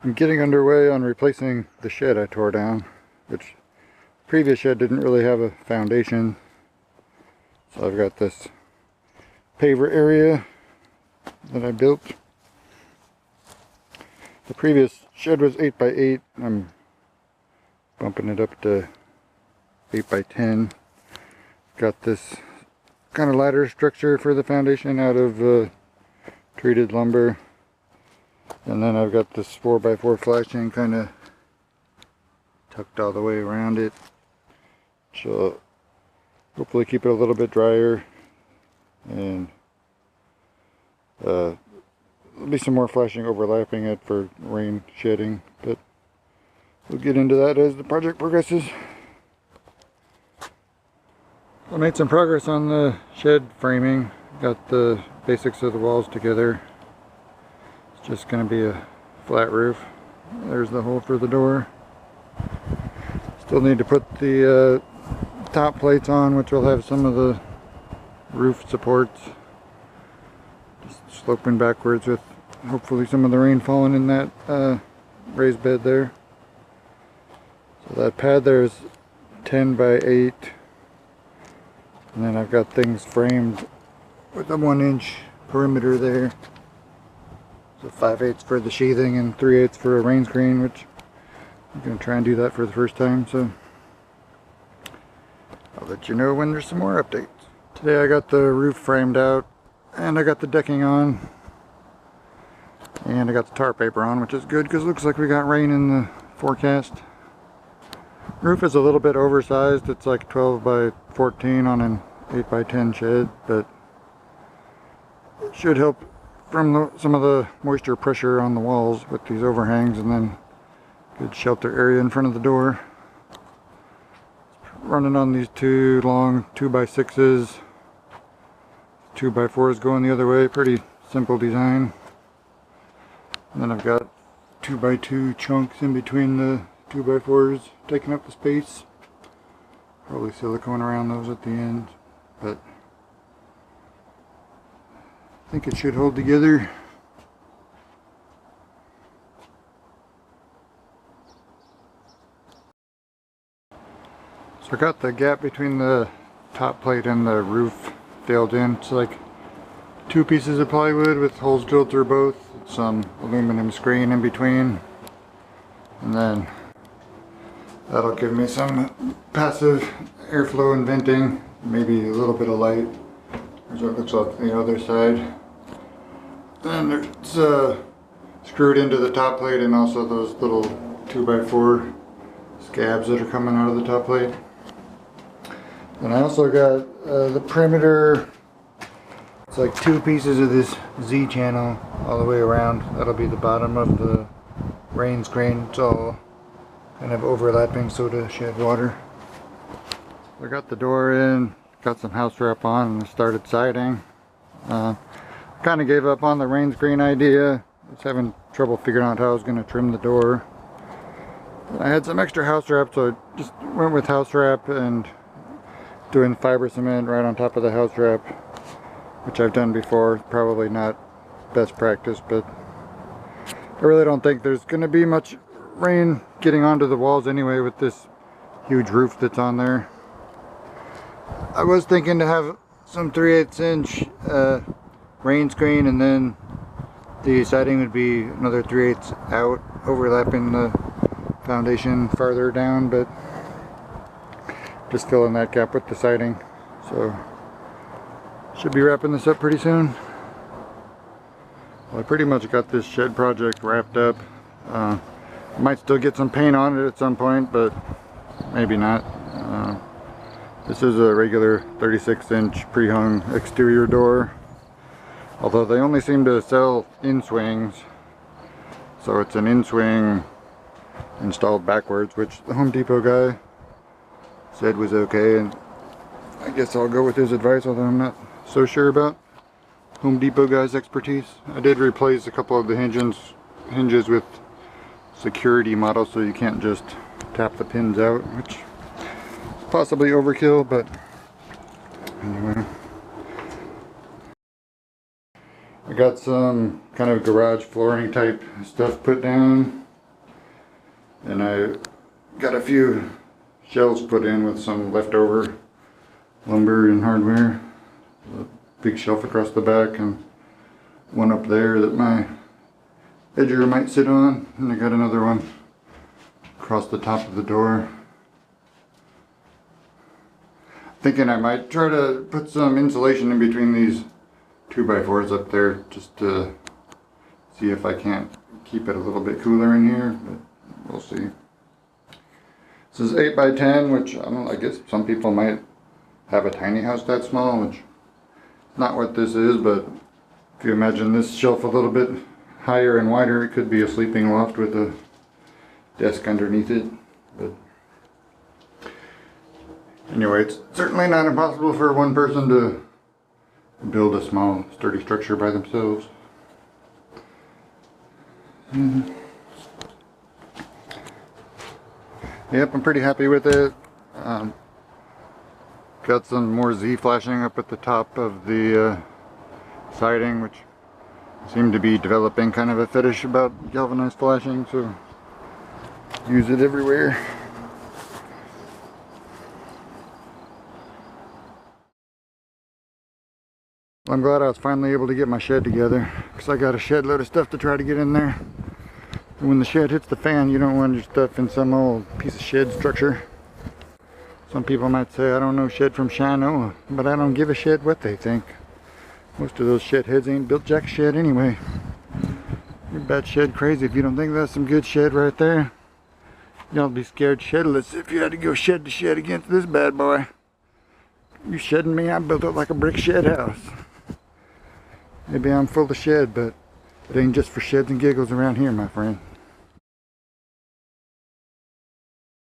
I'm getting underway on replacing the shed I tore down, which previous shed didn't really have a foundation. So I've got this paver area that I built. The previous shed was 8 by 8. I'm bumping it up to 8 by 10. Got this kind of ladder structure for the foundation out of treated lumber. And then I've got this 4 by 4 flashing kind of tucked all the way around it. So hopefully keep it a little bit drier. And there'll be some more flashing overlapping it for rain shedding. But we'll get into that as the project progresses. I made some progress on the shed framing. Got the basics of the walls together. It's just going to be a flat roof. There's the hole for the door. Still need to put the top plates on, which will have some of the roof supports. Just sloping backwards with hopefully some of the rain falling in that raised bed there. So that pad there is 10 by 8. And then I've got things framed with a 1-inch perimeter there. So 5/8 for the sheathing and 3/8 for a rain screen, which I'm going to try and do that for the first time. So I'll let you know when there's some more updates. Today I got the roof framed out, and I got the decking on, and I got the tar paper on, which is good because it looks like we got rain in the forecast. Roof is a little bit oversized. It's like 12 by 14 on an 8 by 10 shed, but it should help from some of the moisture pressure on the walls with these overhangs, and then good shelter area in front of the door. Running on these two long 2 by 6s, 2 by 4s going the other way. Pretty simple design. And then I've got 2 by 2 chunks in between the 2 by 4s taking up the space. Probably silicone around those at the end, but I think it should hold together. So I got the gap between the top plate and the roof filled in. It's like 2 pieces of plywood with holes drilled through both, some aluminum screen in between, and then that'll give me some passive airflow and venting, maybe a little bit of light. Here's what it looks like on the other side. Then it's screwed into the top plate, and also those little 2 by 4 scabs that are coming out of the top plate. And I also got the perimeter. It's like 2 pieces of this Z channel all the way around. That'll be the bottom of the rain screen. It's all kind of overlapping so to shed water. I got the door in, got some house wrap on, and started siding. Kind of gave up on the rain screen idea. I was having trouble figuring out how I was going to trim the door. I had some extra house wrap, so I just went with house wrap and doing fiber cement right on top of the house wrap, which I've done before. Probably not best practice, but I really don't think there's going to be much rain getting onto the walls anyway with this huge roof that's on there. I was thinking to have some 3/8 inch rain screen, and then the siding would be another 3/8 out, overlapping the foundation farther down, but just filling that gap with the siding. So should be wrapping this up pretty soon. Well, I pretty much got this shed project wrapped up. I might still get some paint on it at some point, but maybe not. This is a regular 36-inch pre-hung exterior door, although they only seem to sell in-swings, so it's an in-swing installed backwards, which the Home Depot guy said was okay, and I guess I'll go with his advice, although I'm not so sure about Home Depot guy's expertise. I did replace a couple of the hinges with security models, so you can't just tap the pins out, which is possibly overkill, but anyway. I got some kind of garage flooring type stuff put down. And I got a few shelves put in with some leftover lumber and hardware. A big shelf across the back and one up there that my edger might sit on. And I got another one across the top of the door. Thinking I might try to put some insulation in between these 2x4s up there just to see if I can't keep it a little bit cooler in here, but we'll see. This is 8x10, which I guess some people might have a tiny house that small, which is not what this is, but if you imagine this shelf a little bit higher and wider, it could be a sleeping loft with a desk underneath it. But anyway, it's certainly not impossible for one person to build a small, sturdy structure by themselves. Yep, I'm pretty happy with it. Got some more Z flashing up at the top of the siding, which seem to be developing kind of a fetish about galvanized flashing, so use it everywhere. I'm glad I was finally able to get my shed together, because I got a shed load of stuff to try to get in there. And when the shed hits the fan, you don't want your stuff in some old piece of shed structure. Some people might say I don't know shed from Shino, but I don't give a shit what they think. Most of those shed heads ain't built jack shed anyway. You're bad shed crazy if you don't think that's some good shed right there. Y'all be scared shedless if you had to go shed to shed against this bad boy. You shedding me, I built it like a brick shed house. Maybe I'm full of shed, but it ain't just for sheds and giggles around here, my friend.